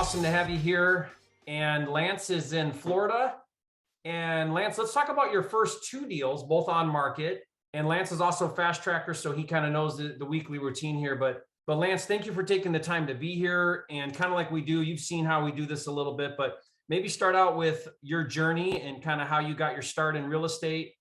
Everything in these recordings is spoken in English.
awesome to have you here. And Lance is in Florida. And Lance, let's talk about your first two deals, both on market. And Lance is also a fast tracker, so he kind of knows the weekly routine here. But Lance, thank you for taking the time to be here. And kind of like we do, you've seen how we do this a little bit, but maybe start out with your journey and kind of how you got your start in real estate,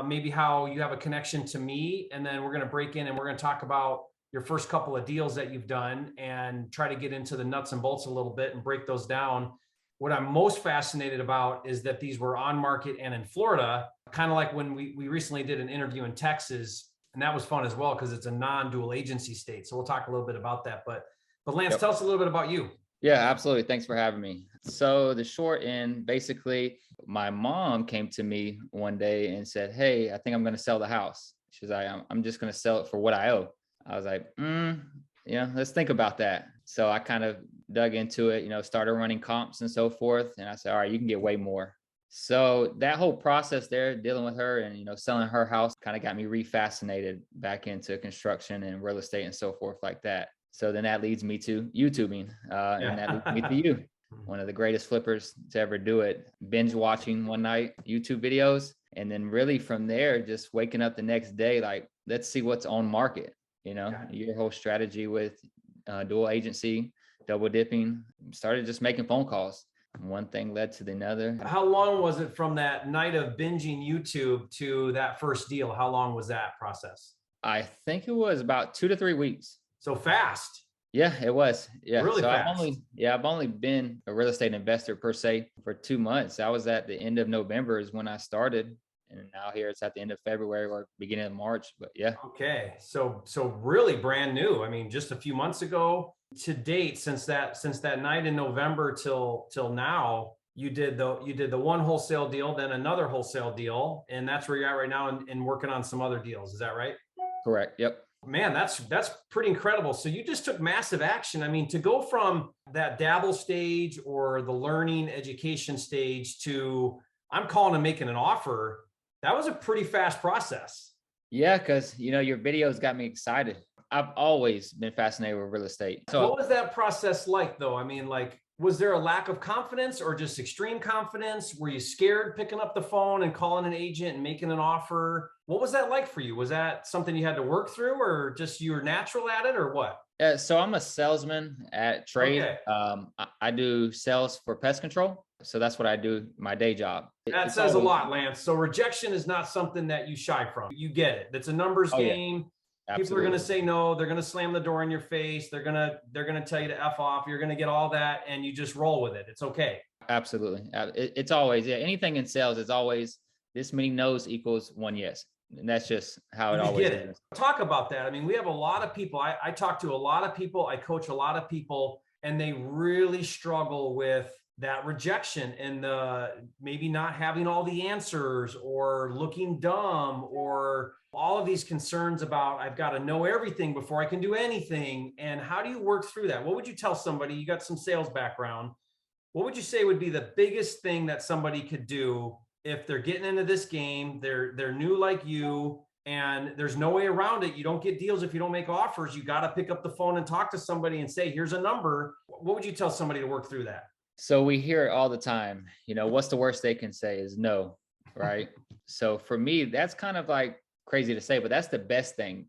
maybe how you have a connection to me. And then we're going to break in and we're going to talk about your first couple of deals that you've done and try to get into the nuts and bolts a little bit and break those down. What I'm most fascinated about is that these were on market and in Florida, kind of like when we recently did an interview in Texas, and that was fun as well because it's a non-dual agency state. So we'll talk a little bit about that. But Lance, Tell us a little bit about you. Yeah, absolutely. Thanks for having me. So the short end, basically, my mom came to me one day and said, "Hey, I think I'm going to sell the house." She's like, "I'm just going to sell it for what I owe." I was like, let's think about that. So I kind of dug into it, started running comps and so forth. And I said, all right, you can get way more. So that whole process there, dealing with her and, selling her house kind of got me refascinated back into construction and real estate and so forth like that. So then that leads me to YouTubing, and that leads me to you, one of the greatest flippers to ever do it. Binge watching one night, YouTube videos. And then really from there, just waking up the next day, like, let's see what's on market. Your whole strategy with dual agency, double dipping, started just making phone calls. One thing led to another. How long was it from that night of binging YouTube to that first deal? How long was that process? I think it was about 2 to 3 weeks. So fast. Yeah, it was. Yeah. Really so fast. I've only been a real estate investor per se for 2 months. I was at the end of November is when I started. And now here it's at the end of February or beginning of March, but yeah. Okay. So really brand new. I mean, just a few months ago to date, since that night in November till now, you did the one wholesale deal, then another wholesale deal. And that's where you're at right now and working on some other deals. Is that right? Correct. Yep. Man, that's pretty incredible. So you just took massive action. I mean, to go from that dabble stage or the learning education stage to I'm calling and making an offer, that was a pretty fast process. Yeah, because your videos got me excited. I've always been fascinated with real estate. So what was that process like though? I mean, was there a lack of confidence or just extreme confidence? Were you scared picking up the phone and calling an agent and making an offer? What was that like for you? Was that something you had to work through or just you were natural at it or what? So I'm a salesman at trade. Okay. I do sales for pest control. So that's what I do, my day job. That says a lot, Lance. So rejection is not something that you shy from. You get it. It's a numbers game. Yeah. People are going to say no. They're going to slam the door in your face. They're going to tell you to F off. You're going to get all that and you just roll with it. It's okay. Absolutely. It's always, anything in sales, it's always this many no's equals one yes. And that's just how it always is. Talk about that. I mean, we have a lot of people. I talk to a lot of people. I coach a lot of people and they really struggle with that rejection and maybe not having all the answers or looking dumb or all of these concerns about I've got to know everything before I can do anything. And how do you work through that? What would you tell somebody? You got some sales background. What would you say would be the biggest thing that somebody could do if they're getting into this game? They're new like you, and there's no way around it. You don't get deals if you don't make offers. You got to pick up the phone and talk to somebody and say, here's a number. What would you tell somebody to work through that? So we hear it all the time, what's the worst they can say is no, right? So for me, that's kind of like crazy to say, but that's the best thing,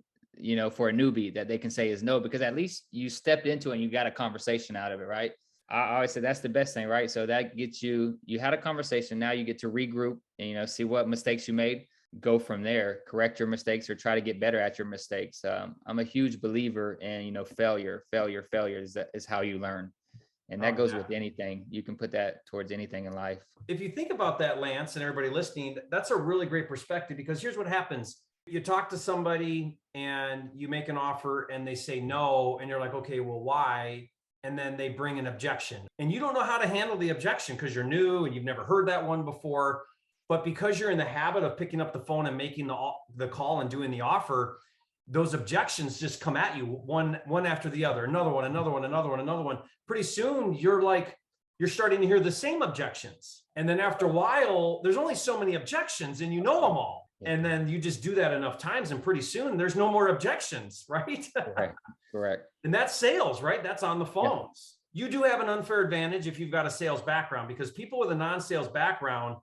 for a newbie that they can say is no, because at least you stepped into it and you got a conversation out of it, right? I always say that's the best thing, right? So that gets you had a conversation. Now you get to regroup and, see what mistakes you made, go from there, correct your mistakes or try to get better at your mistakes. I'm a huge believer in, failure is how you learn. And that goes with anything. You can put that towards anything in life. If you think about that, Lance, and everybody listening, that's a really great perspective because here's what happens. You talk to somebody and you make an offer and they say no. And you're like, okay, well, why? And then they bring an objection. And you don't know how to handle the objection because you're new and you've never heard that one before. But because you're in the habit of picking up the phone and making the call and doing the offer, those objections just come at you one after the other, another one. Pretty soon you're starting to hear the same objections. And then after a while, there's only so many objections and you know them all. And then you just do that enough times and pretty soon there's no more objections, right? Correct. And that's sales, right? That's on the phones. you do have an unfair advantage if you've got a sales background, because people with a non-sales background,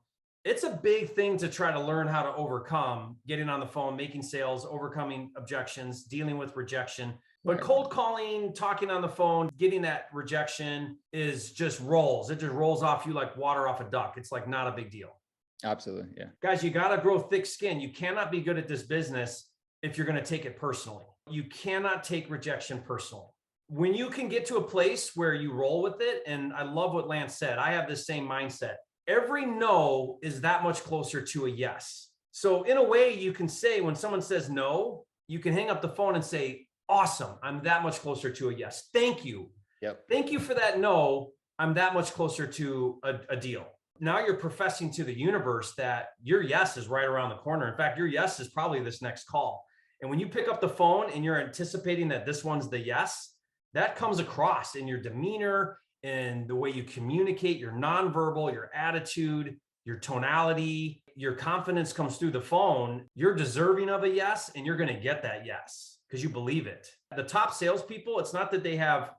it's a big thing to try to learn how to overcome getting on the phone, making sales, overcoming objections, dealing with rejection. But cold calling, talking on the phone, getting that rejection is just rolls. It just rolls off you like water off a duck. It's like not a big deal. Absolutely. Yeah. Guys, you got to grow thick skin. You cannot be good at this business if you're going to take it personally. You cannot take rejection personally. When you can get to a place where you roll with it, and I love what Lance said, I have the same mindset. Every no is that much closer to a yes. So in a way, you can say when someone says no, you can hang up the phone and say, awesome, I'm that much closer to a yes. Thank you. Yep. Thank you for that no. I'm that much closer to a deal. Now you're professing to the universe that your yes is right around the corner. In fact, your yes is probably this next call. And when you pick up the phone and you're anticipating that this one's the yes, that comes across in your demeanor, in the way you communicate, your nonverbal, your attitude, your tonality, your confidence comes through the phone. You're deserving of a yes, and you're going to get that yes because you believe it. The top salespeople, it's not that they have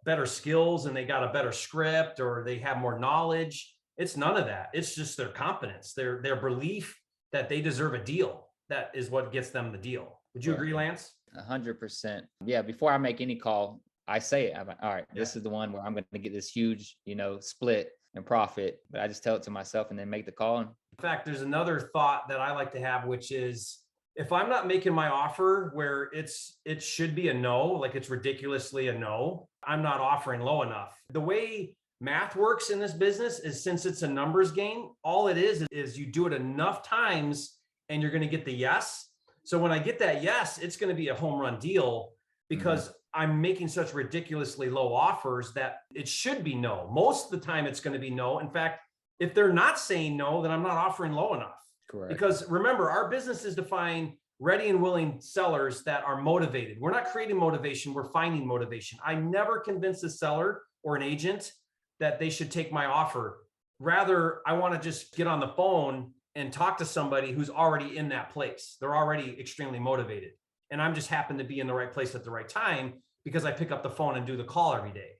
better skills and they got a better script or they have more knowledge. It's none of that. It's just their confidence, their belief that they deserve a deal. That is what gets them the deal. Would you agree, Lance? 100%. Yeah. Before I make any call, I say it. I'm like, all right, this is the one where I'm going to get this huge, split and profit. But I just tell it to myself and then make the call. In fact, there's another thought that I like to have, which is if I'm not making my offer where it should be a no, like it's ridiculously a no, I'm not offering low enough. The way math works in this business is, since it's a numbers game, all it is you do it enough times and you're going to get the yes. So when I get that yes, it's going to be a home run deal because I'm making such ridiculously low offers that it should be no. Most of the time it's going to be no. In fact, if they're not saying no, then I'm not offering low enough. Correct. Because remember, our business is to find ready and willing sellers that are motivated. We're not creating motivation, we're finding motivation. I never convince a seller or an agent that they should take my offer. Rather, I want to just get on the phone and talk to somebody who's already in that place. They're already extremely motivated. And I'm just happen to be in the right place at the right time because I pick up the phone and do the call every day.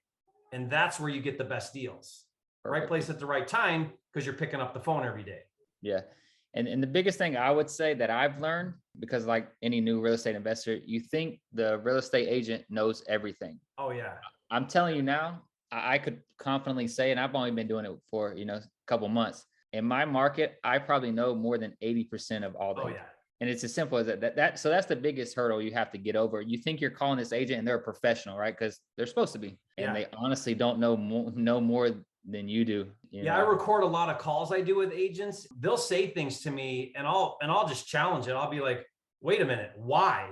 And that's where you get the best deals. Perfect. Right place at the right time because you're picking up the phone every day. Yeah. And the biggest thing I would say that I've learned, because like any new real estate investor, you think the real estate agent knows everything. Oh, yeah. I'm telling you now, I could confidently say, and I've only been doing it for, a couple months. In my market, I probably know more than 80% of all the agents. And it's as simple as that. So that's the biggest hurdle you have to get over. You think you're calling this agent and they're a professional, right? Because they're supposed to be. And they honestly don't know more than you do. I record a lot of calls I do with agents. They'll say things to me and I'll just challenge it. I'll be like, wait a minute, why?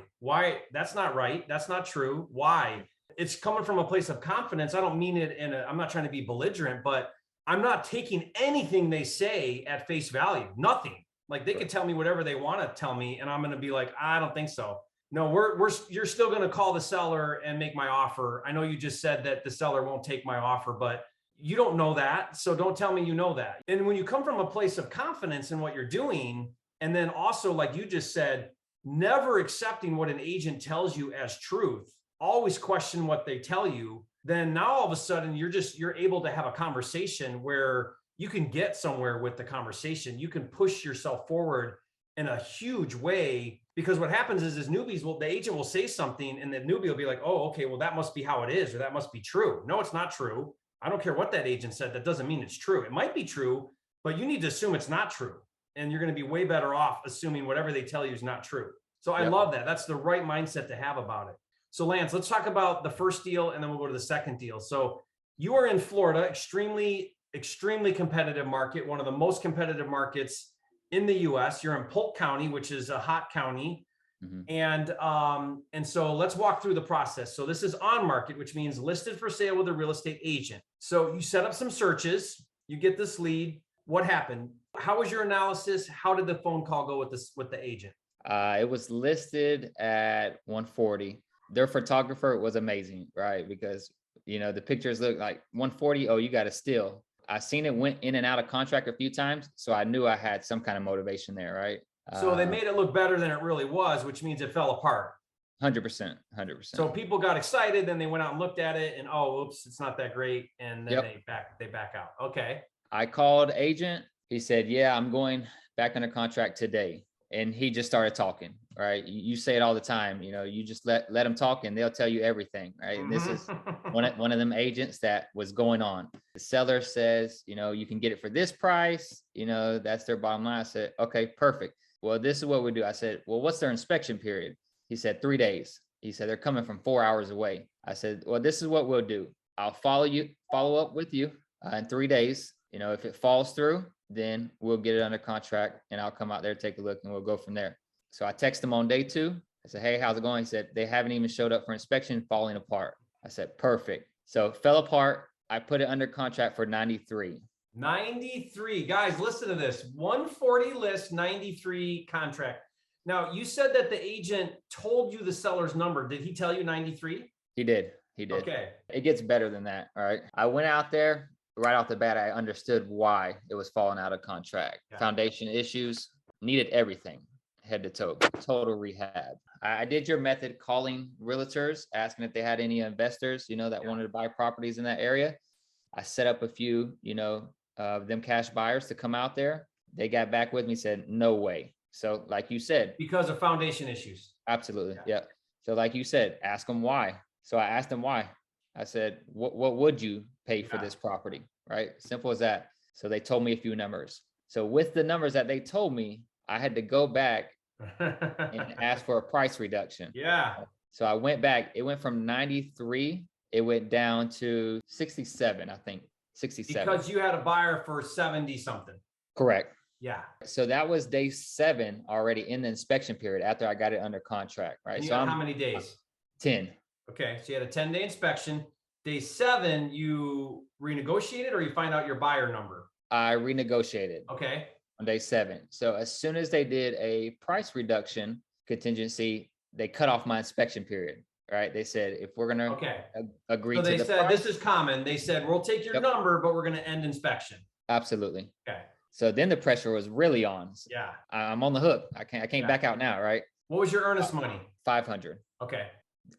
That's not right. That's not true. Why? It's coming from a place of confidence. I don't mean it I'm not trying to be belligerent, but I'm not taking anything they say at face value. Nothing. Like they could tell me whatever they want to tell me. And I'm going to be like, I don't think so. No, you're still going to call the seller and make my offer. I know you just said that the seller won't take my offer, but you don't know that. So don't tell me you know that. And when you come from a place of confidence in what you're doing, and then also, like you just said, never accepting what an agent tells you as truth, always question what they tell you, then now all of a sudden you're able to have a conversation where you can get somewhere with the conversation. You can push yourself forward in a huge way, because what happens is newbies the agent will say something and the newbie will be like, oh, okay, well, that must be how it is, or that must be true. No, it's not true. I don't care what that agent said. That doesn't mean it's true. It might be true, but you need to assume it's not true. And you're going to be way better off assuming whatever they tell you is not true. So I love that. That's the right mindset to have about it. So Lance, let's talk about the first deal and then we'll go to the second deal. So you are in Florida, extremely competitive market, one of the most competitive markets in the US. You're in Polk County, which is a hot county. Mm-hmm. And so let's walk through the process. So this is on market, which means listed for sale with a real estate agent. So you set up some searches, you get this lead. What happened? How was your analysis? How did the phone call go with the agent? It was listed at 140. Their photographer was amazing, right? Because, the pictures look like 140. Oh, you got to steal. I seen it went in and out of contract a few times. So I knew I had some kind of motivation there, right? So they made it look better than it really was, which means it fell apart. 100%, 100%. So people got excited, then they went out and looked at it, and oh, oops, it's not that great, and then Yep. they back out. Okay. I called agent. He said, yeah, I'm going back under contract today. And he just started talking, right? You say it all the time, you just let them talk and they'll tell you everything, right? And this is one of them agents that was going on. The seller says, you can get it for this price, that's their bottom line. I said, okay, perfect. Well, this is what we do. I said, well, what's their inspection period? He said 3 days. He said, they're coming from 4 hours away. I said, well, this is what we'll do. I'll follow up with you in 3 days. If it falls through, then we'll get it under contract and I'll come out there, take a look, and we'll go from there. So I texted him on day 2. I said, hey, how's it going? He said, they haven't even showed up for inspection, falling apart. I said, perfect. So it fell apart. I put it under contract for 93. 93. Guys, listen to this. 140 list, 93 contract. Now, you said that the agent told you the seller's number. Did he tell you 93? He did. Okay. It gets better than that. All right. I went out there. Right off the bat, I understood why it was falling out of contract. Yeah. Foundation issues, needed everything, head to toe, total rehab. I did your method, calling realtors, asking if they had any investors, that wanted to buy properties in that area. I set up a few, them cash buyers to come out there. They got back with me, said, no way. So like you said. Because of foundation issues. Absolutely. Yeah. So like you said, ask them why. So I asked them why. I said, what would you pay for this property? Right? Simple as that. So they told me a few numbers. So with the numbers that they told me, I had to go back and ask for a price reduction. Yeah. So I went back. It went from 93. It went down to 67, I think. 67. Because you had a buyer for 70 something. Correct. Yeah. So that was day 7 already in the inspection period after I got it under contract. Right. So how many days? 10. Okay, so you had a 10-day inspection. Day 7, you renegotiated or you find out your buyer number? I renegotiated. Okay. On day 7. So as soon as they did a price reduction contingency, they cut off my inspection period. Right? They said, if we're going to agree to the price. So they said, this is common. They said, we'll take your number, but we're going to end inspection. Absolutely. Okay. So then the pressure was really on. Yeah. I'm on the hook. I can't back out now. Right? What was your earnest money? 500. Okay.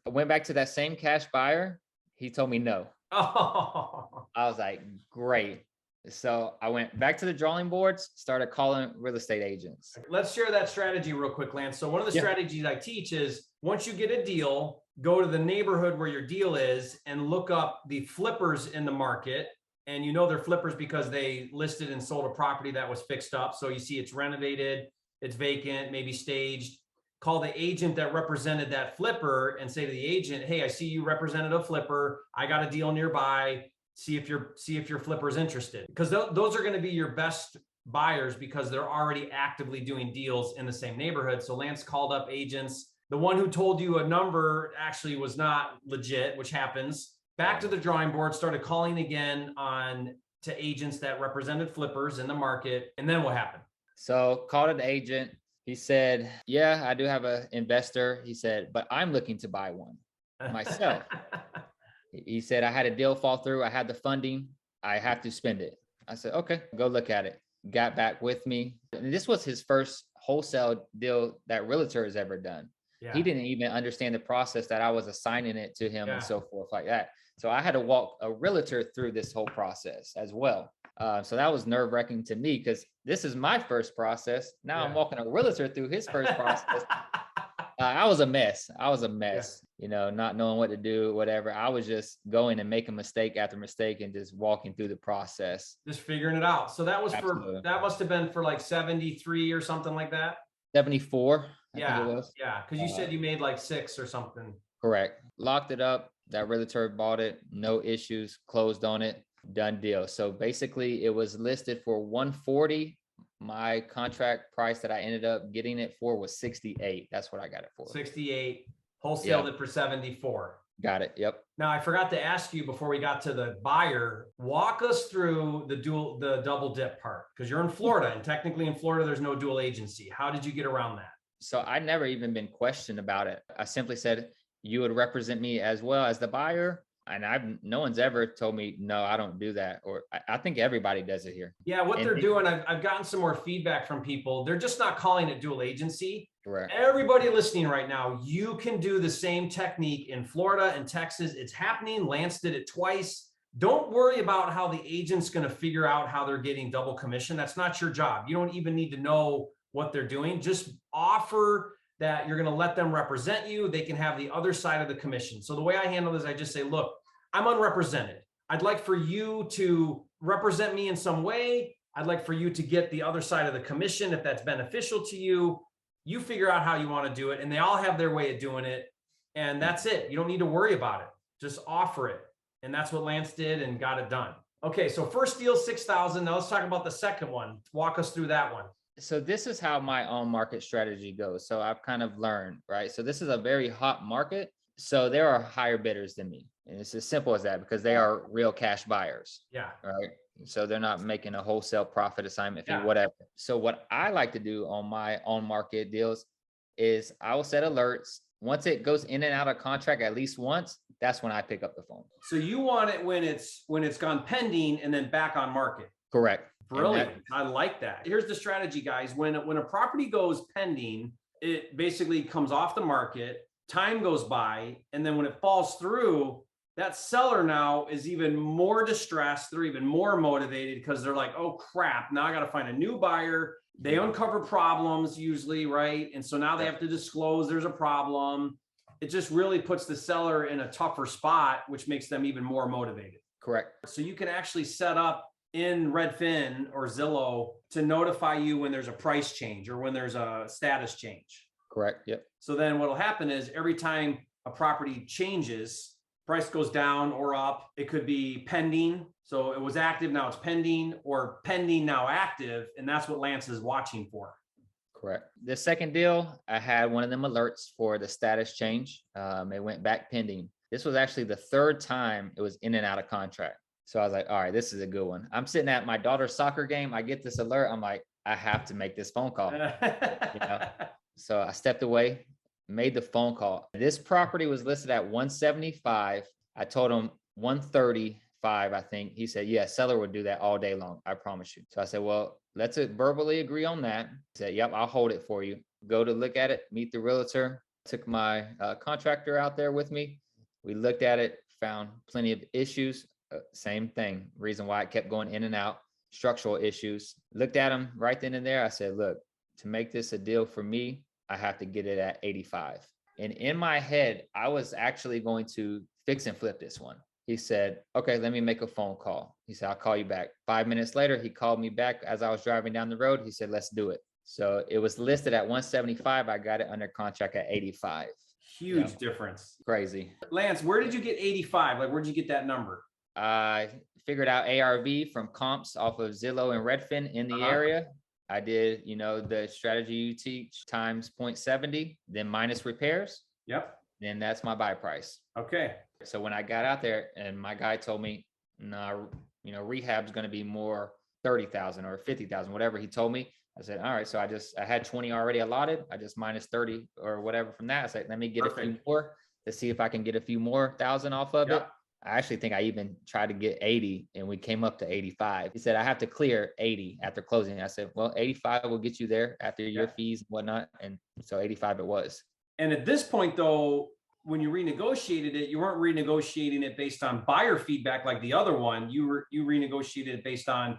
I went back to that same cash buyer. He told me no. Oh. I was like, great. So I went back to the drawing boards, started calling real estate agents. Let's share that strategy real quick, Lance. So one of the strategies I teach is once you get a deal, go to the neighborhood where your deal is and look up the flippers in the market. And they're flippers because they listed and sold a property that was fixed up. So you see it's renovated, it's vacant, maybe staged. Call the agent that represented that flipper and say to the agent, hey, I see you represented a flipper. I got a deal nearby. See if your flipper's interested. Because those are going to be your best buyers because they're already actively doing deals in the same neighborhood. So Lance called up agents. The one who told you a number actually was not legit, which happens. Back to the drawing board, started calling again to agents that represented flippers in the market. And then what happened? So called an agent. He said, yeah, I do have an investor. He said, but I'm looking to buy one myself. He said, I had a deal fall through. I had the funding. I have to spend it. I said, okay, go look at it. Got back with me. And this was his first wholesale deal that realtor has ever done. Yeah. He didn't even understand the process that I was assigning it to him and so forth like that. So I had to walk a realtor through this whole process as well. So that was nerve-wracking to me because this is my first process. Now I'm walking a realtor through his first process. I was a mess. Not knowing what to do, whatever. I was just going and making mistake after mistake and just walking through the process. Just figuring it out. So that was that must have been for like 73 or something like that. 74. I think it was. Yeah. Because you said you made like 6 or something. Correct. Locked it up. That realtor bought it. No issues. Closed on it. Done deal. So basically it was listed for 140. My contract price that I ended up getting it for was 68. That's what I got it for. 68. Wholesaled it for 74. Got it. Yep. Now I forgot to ask you before we got to the buyer, walk us through the double dip part because you're in Florida and technically in Florida, there's no dual agency. How did you get around that? So I never even been questioned about it. I simply said, you would represent me as well as the buyer. And no one's ever told me, no, I don't do that. Or I think everybody does it here. Yeah, they're doing, I've gotten some more feedback from people. They're just not calling it dual agency. Correct. Everybody listening right now, you can do the same technique in Florida and Texas. It's happening. Lance did it twice. Don't worry about how the agent's going to figure out how they're getting double commission. That's not your job. You don't even need to know what they're doing. Just offer that you're going to let them represent you. They can have the other side of the commission. So the way I handle this, I just say, look, I'm unrepresented. I'd like for you to represent me in some way. I'd like for you to get the other side of the commission if that's beneficial to you. You figure out how you want to do it. And they all have their way of doing it. And that's it. You don't need to worry about it. Just offer it. And that's what Lance did and got it done. Okay, so first deal, 6,000. Now let's talk about the second one. Walk us through that one. So this is how my on market strategy goes. So I've kind of learned, right? So this is a very hot market. So there are higher bidders than me. And it's as simple as that because they are real cash buyers. Yeah. Right. So they're not making a wholesale profit assignment fee, Yeah. whatever. So what I like to do on my on market deals is I will set alerts. Once it goes in and out of contract at least once, that's when I pick up the phone. So you want it when it's gone pending and then back on market. Correct. Brilliant. I like that. Here's the strategy, guys. When a property goes pending, it basically comes off the market, time goes by, and then when it falls through, that seller now is even more distressed. They're even more motivated because they're like, oh crap, now I got to find a new buyer. They uncover problems usually, right? And so now they have to disclose there's a problem. It just really puts the seller in a tougher spot, which makes them even more motivated. Correct. So you can actually set up in Redfin or Zillow to notify you when there's a price change or when there's a status change. Correct. Yep. So then what'll happen is every time a property changes, price goes down or up, it could be pending. So it was active, now it's pending, or pending, now active. And that's what Lance is watching for. Correct. The second deal, I had one of them alerts for the status change. It went back pending. This was actually the third time it was in and out of contract. So I was like, all right, this is a good one. I'm sitting at my daughter's soccer game. I get this alert. I'm like, I have to make this phone call. So I stepped away, made the phone call. This property was listed at 175. I told him 135, I think. He said, yeah, seller would do that all day long. I promise you. So I said, well, let's verbally agree on that. He said, yep, I'll hold it for you. Go to look at it, meet the realtor. Took my contractor out there with me. We looked at it, found plenty of issues. Same thing. Reason why it kept going in and out, structural issues. Looked at them right then and there. I said, look, to make this a deal for me, I have to get it at 85. And in my head, I was actually going to fix and flip this one. He said, okay, let me make a phone call. He said, I'll call you back. 5 minutes later, he called me back as I was driving down the road. He said, let's do it. So it was listed at 175. I got it under contract at 85. Huge difference. Crazy. Lance, where did you get 85? Like, where'd you get that number? I figured out ARV from comps off of Zillow and Redfin in the area. I did, the strategy you teach times 0.70, then minus repairs. Yep. Then that's my buy price. Okay. So when I got out there and my guy told me, no, rehab's going to be more 30,000 or 50,000, whatever he told me. I said, all right. So I had 20 already allotted. I just minus 30 or whatever from that. I said, let me get a few more to see if I can get a few more thousand off of it. I actually think I even tried to get 80 and we came up to 85. He said, I have to clear 80 after closing. I said, well, 85 will get you there after your fees and whatnot. And so 85 it was. And at this point though, when you renegotiated it, you weren't renegotiating it based on buyer feedback like the other one. You renegotiated it based on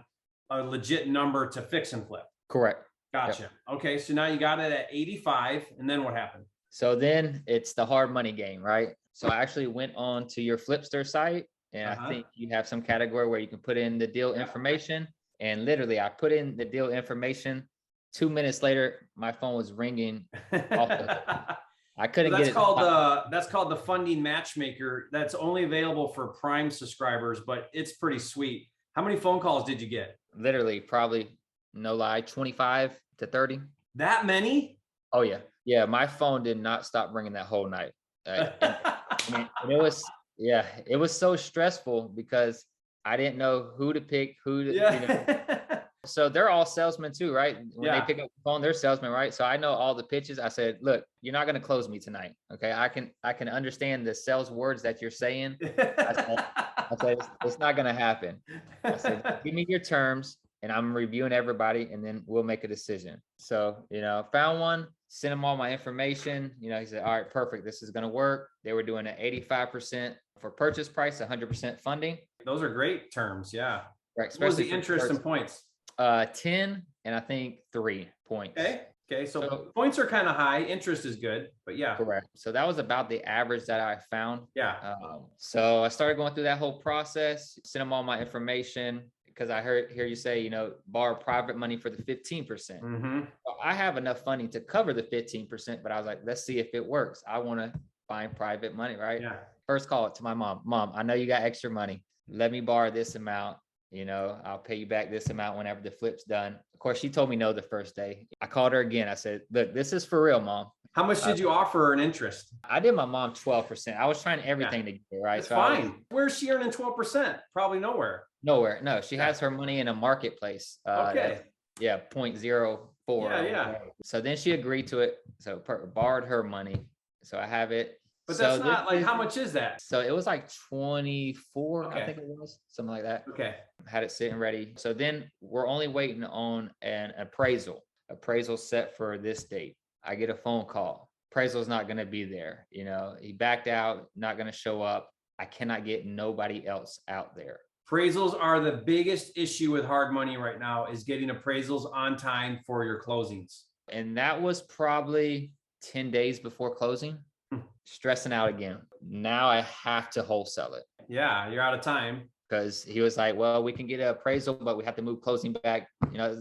a legit number to fix and flip. Correct. Gotcha. Yep. Okay. So now you got it at 85. And then what happened? So then it's the hard money game, right? So I actually went on to your Flipster site and I think you have some category where you can put in the deal information. And literally I put in the deal information. 2 minutes later, my phone was ringing off I couldn't get it. That's called the funding matchmaker. That's only available for Prime subscribers, but it's pretty sweet. How many phone calls did you get? Literally, probably, no lie, 25 to 30. That many? Oh yeah. Yeah. My phone did not stop ringing that whole night. And it was so stressful because I didn't know who to pick, So they're all salesmen too, right? When they pick up the phone, they're salesmen, right? So I know all the pitches. I said, look, you're not going to close me tonight. Okay. I can understand the sales words that you're saying. I said, it's not going to happen. I said, give me your terms and I'm reviewing everybody, and then we'll make a decision. So, found one, sent him all my information. He said, all right, perfect. This is going to work. They were doing an 85% for purchase price, 100% funding. Those are great terms. Yeah. Right. What was the Especially interest and points? 10 and I think 3 points. Okay. So points are kind of high. Interest is good, but yeah. Correct. So that was about the average that I found. Yeah. So I started going through that whole process, sent them all my information, because I hear you say, borrow private money for the 15%. Well, I have enough funding to cover the 15%, but I was like, let's see if it works. I want to find private money, right? Yeah. First call to my mom. Mom, I know you got extra money. Let me borrow this amount. I'll pay you back this amount whenever the flip's done. Of course, she told me no the first day. I called her again. I said, look, this is for real, Mom. How much did you offer her in interest? I did my mom 12%. I was trying everything to get it, right? That's fine. Where's she earning 12%? Probably nowhere. Nowhere. No, she has her money in a marketplace. Okay. Yeah, 0.04. Yeah. So then she agreed to it. So borrowed her money. So I have it. But that's not like, how much is that? So it was like 24, Okay. I think it was, something like that. Okay. Had it sitting ready. So then we're only waiting on an appraisal. Appraisal set for this date. I get a phone call. Appraisal's not going to be there. He backed out, not going to show up. I cannot get nobody else out there. Appraisals are the biggest issue with hard money right now, is getting appraisals on time for your closings. And that was probably 10 days before closing. Stressing out again. Now I have to wholesale it. Yeah, you're out of time. Because he was like, well, we can get an appraisal, but we have to move closing back,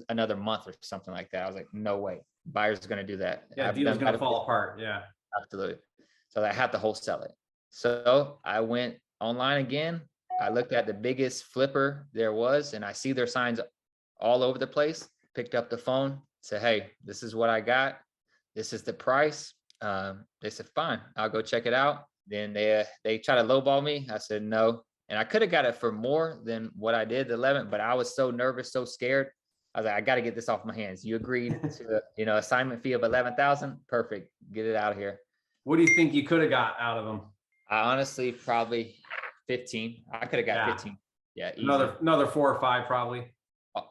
another month or something like that. I was like, no way. Buyer's going to do that. Yeah, deal's going to fall apart. Yeah. Absolutely. So I had to wholesale it. So I went online again. I looked at the biggest flipper there was, and I see their signs all over the place. Picked up the phone, said, hey, this is what I got. This is the price. They said, fine, I'll go check it out. Then they try to lowball me. I said, no. And I could have got it for more than what I did, the 11, but I was so nervous, so scared. I was like, I got to get this off my hands. You agreed to, assignment fee of 11,000. Perfect. Get it out of here. What do you think you could have got out of them? I honestly, probably 15. I could have got 15. Yeah. Easy. Another 4 or 5, probably.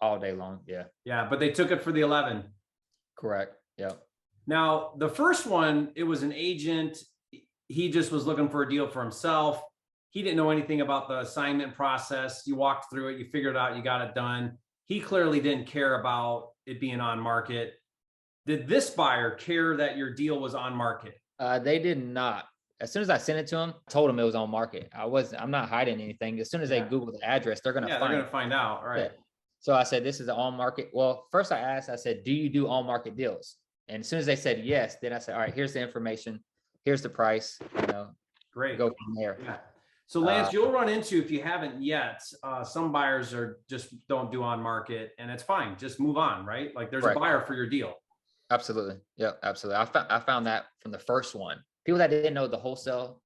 All day long. Yeah. Yeah. But they took it for the 11. Correct. Yep. Now, the first one, it was an agent. He just was looking for a deal for himself. He didn't know anything about the assignment process. You walked through it, you figured it out, you got it done. He clearly didn't care about it being on market. Did this buyer care that your deal was on market? They did not. As soon as I sent it to him, I told him it was on market. I'm not hiding anything. As soon as they Google the address, they're going to find out. All right. Yeah. So I said, this is an on market. Well, first I said, do you do on market deals? And as soon as they said yes, then I said, all right, here's the information. Here's the price. Great. Go from there. Yeah. So Lance, you'll run into, if you haven't yet, some buyers just don't do on market, and it's fine. Just move on, right? Like there's a buyer for your deal. Absolutely. Yeah, absolutely. I found that from the first one. People that didn't know the wholesale,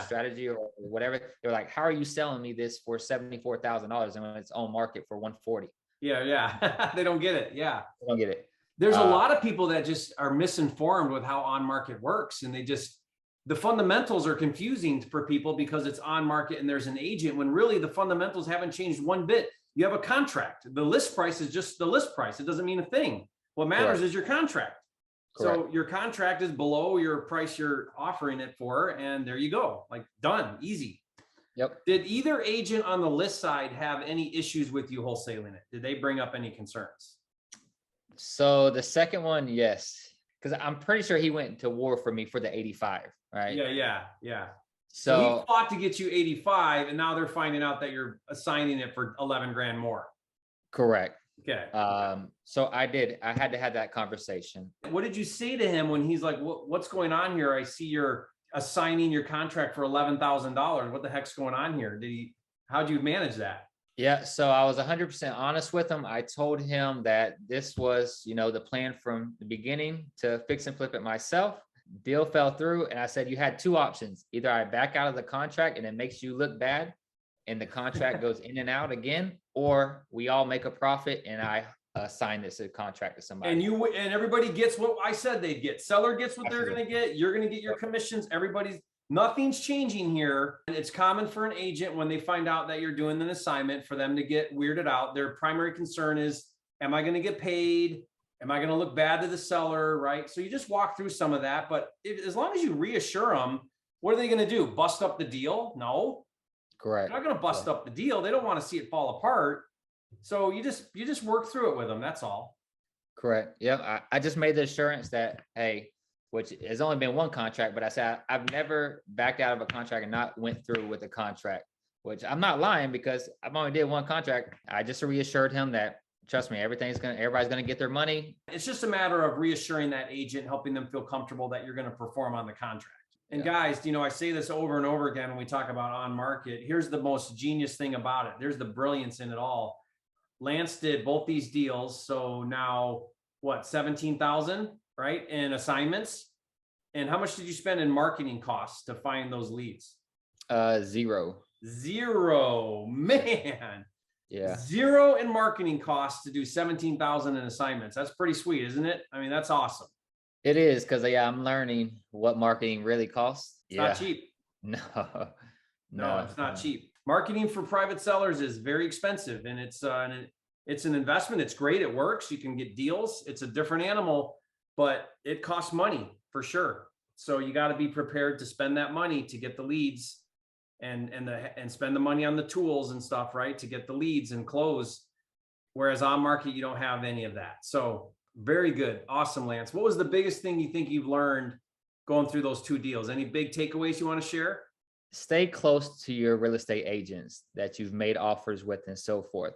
strategy or whatever, they're like, how are you selling me this for $74,000 and when it's on market for 140? Yeah. They don't get it. Yeah. They don't get it. There's a lot of people that just are misinformed with how on market works. And the fundamentals are confusing for people because it's on market and there's an agent, when really the fundamentals haven't changed one bit. You have a contract. The list price is just the list price. It doesn't mean a thing. What matters is your contract. Correct. So your contract is below your price you're offering it for. And there you go. Like done, easy. Yep. Did either agent on the list side have any issues with you wholesaling it? Did they bring up any concerns? So the second one, yes, because I'm pretty sure he went to war for me for the 85, right? Yeah. So he fought to get you 85, and now they're finding out that you're assigning it for 11 grand more. Correct. Okay. So I had to have that conversation. What did you say to him when he's like, what's going on here? I see you're assigning your contract for $11,000. What the heck's going on here? How'd you manage that? Yeah, so I was 100% honest with him. I told him that this was, the plan from the beginning to fix and flip it myself. Deal fell through, and I said you had 2 options. Either I back out of the contract and it makes you look bad and the contract goes in and out again, or we all make a profit and I assign this contract to somebody. And everybody gets what I said they'd get. Seller gets what they're going to get. You're going to get your commissions. Nothing's changing here. And it's common for an agent when they find out that you're doing an assignment for them to get weirded out. Their primary concern is Am I going to get paid? Am I going to look bad to the seller? Right. So you just walk through some of that, but as long as you reassure them, what are they going to do? Bust up the deal? No, Correct. they're not going to bust up the deal. They don't want to see it fall apart. So you just work through it with them. That's all. Correct. Yeah. I just made the assurance that, hey, which has only been one contract, but I said I've never backed out of a contract and not went through with a contract, which I'm not lying because I've only did one contract. I just reassured him that, trust me, everybody's gonna get their money. It's just a matter of reassuring that agent, helping them feel comfortable that you're going to perform on the contract. And guys, I say this over and over again when we talk about on market. Here's the most genius thing about it. There's the brilliance in it all. Lance did both these deals. So now what, 17,000, right? In assignments. And how much did you spend in marketing costs to find those leads? Zero. Man. Yeah. Zero in marketing costs to do 17,000 in assignments. That's pretty sweet, isn't it? I mean, that's awesome. It is, because I'm learning what marketing really costs. It's not cheap. No, it's not cheap. Marketing for private sellers is very expensive, and it's an investment. It's great. It works. You can get deals. It's a different animal, but it costs money for sure. So you got to be prepared to spend that money to get the leads and spend the money on the tools and stuff, right? To get the leads and close. Whereas on market, you don't have any of that. So very good. Awesome, Lance. What was the biggest thing you think you've learned going through those two deals? Any big takeaways you want to share? Stay close to your real estate agents that you've made offers with and so forth.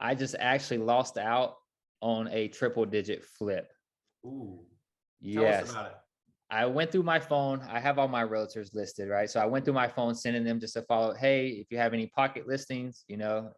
I just actually lost out on a triple digit flip. Ooh. Yes. Tell us about it. I went through my phone. I have all my realtors listed, right? So I went through my phone, sending them just a follow. Hey, if you have any pocket listings, yada,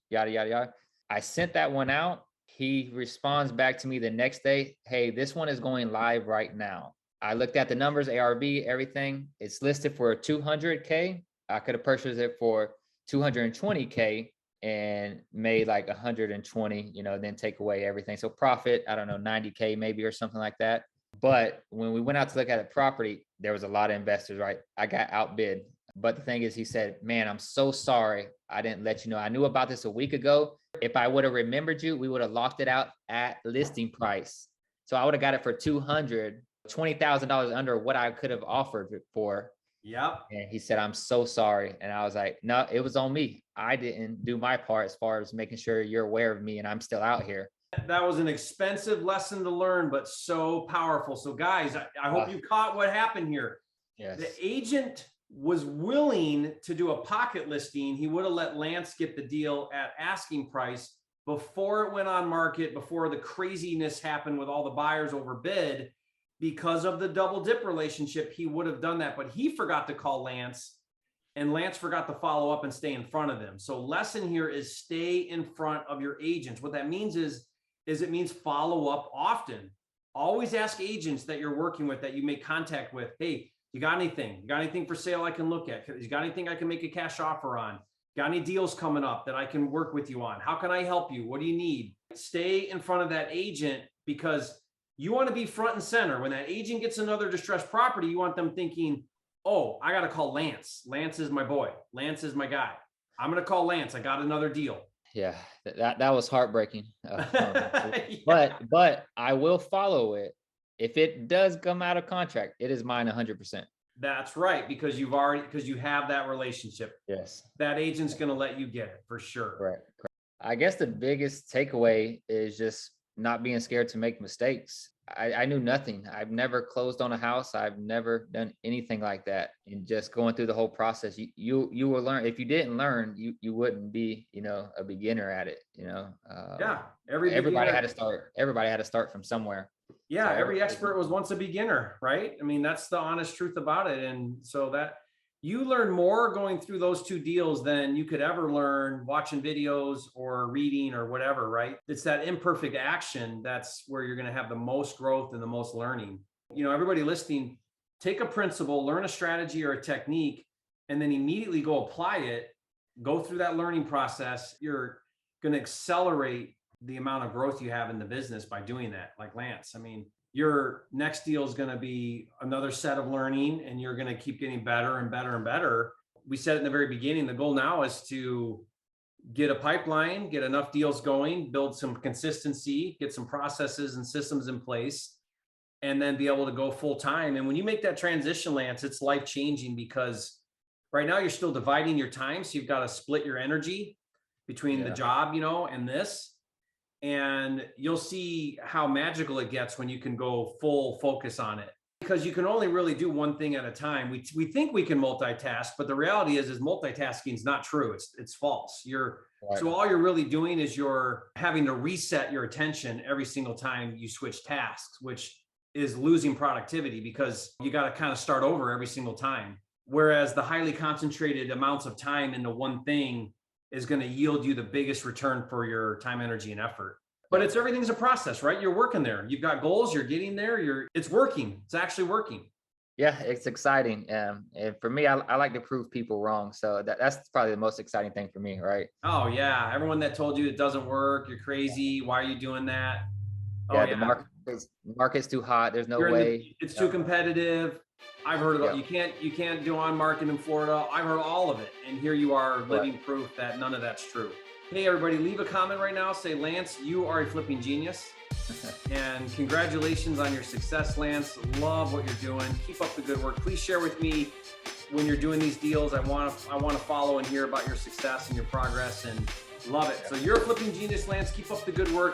yada, yada. I sent that one out. He responds back to me the next day. Hey, this one is going live right now. I looked at the numbers, ARV, everything. It's listed for 200K. I could have purchased it for 220K and made like 120, then take away everything. So profit, I don't know, 90K maybe or something like that. But when we went out to look at the property, there was a lot of investors, right? I got outbid. But the thing is, he said, man, I'm so sorry I didn't let you know. I knew about this a week ago. If I would have remembered you, we would have locked it out at listing price. So I would have got it for $220,000 under what I could have offered it for. Yep. And he said, I'm so sorry. And I was like, no, it was on me. I didn't do my part as far as making sure you're aware of me and I'm still out here. That was an expensive lesson to learn, but so powerful. So guys, I hope you caught what happened here. Yes. The agent was willing to do a pocket listing. He would have let Lance get the deal at asking price before it went on market, before the craziness happened with all the buyers overbid. Because of the double dip relationship, he would have done that, but he forgot to call Lance, and Lance forgot to follow up and stay in front of them. So lesson here is stay in front of your agents. What that means is it means follow up often. Always ask agents that you're working with, that you make contact with. Hey, you got anything? You got anything for sale I can look at? You got anything I can make a cash offer on? Got any deals coming up that I can work with you on? How can I help you? What do you need? Stay in front of that agent, because you want to be front and center. When that agent gets another distressed property, you want them thinking, oh, I got to call Lance. Lance is my boy. Lance is my guy. I'm going to call Lance. I got another deal. Yeah, that was heartbreaking. Yeah. But I will follow it. If it does come out of contract, it is mine 100%. That's right, because you have that relationship. Yes. That agent's going to let you get it for sure. Correct. I guess the biggest takeaway is just not being scared to make mistakes. I knew nothing. I've never closed on a house. I've never done anything like that. And just going through the whole process, you will learn. If you didn't learn, you wouldn't be, a beginner at it. Yeah. Everybody had to start. Everybody had to start from somewhere. Yeah. So every expert was once a beginner, right? I mean, that's the honest truth about it. And so that you learn more going through those two deals than you could ever learn watching videos or reading or whatever, right? It's that imperfect action that's where you're going to have the most growth and the most learning. Everybody listening, take a principle, learn a strategy or a technique, and then immediately go apply it, go through that learning process. You're going to accelerate the amount of growth you have in the business by doing that. Like Lance, I mean, your next deal is going to be another set of learning, and you're going to keep getting better and better and better. We said it in the very beginning, the goal now is to get a pipeline, get enough deals going, build some consistency, get some processes and systems in place, and then be able to go full time. And when you make that transition, Lance, it's life changing because right now you're still dividing your time. So you've got to split your energy between the job, and this. And you'll see how magical it gets when you can go full focus on it, because you can only really do one thing at a time. We think we can multitask, but the reality is multitasking is not true. It's false. So all you're really doing is you're having to reset your attention every single time you switch tasks, which is losing productivity because you got to kind of start over every single time. Whereas the highly concentrated amounts of time into one thing is going to yield you the biggest return for your time, energy, and effort. But everything's a process, right? You're working there. You've got goals. You're getting there. It's working. It's actually working. Yeah, it's exciting. And for me, I like to prove people wrong. So that's probably the most exciting thing for me, right? Oh yeah. Everyone that told you it doesn't work, you're crazy. Why are you doing that? Yeah, the market's too hot. There's no way. It's too competitive. I've heard it all. You can't do on market in Florida. I've heard all of it. And here you are living proof that none of that's true. Hey, everybody, leave a comment right now. Say, Lance, you are a flipping genius. And congratulations on your success, Lance. Love what you're doing. Keep up the good work. Please share with me when you're doing these deals. I want to follow and hear about your success and your progress, and love it. So you're a flipping genius, Lance. Keep up the good work.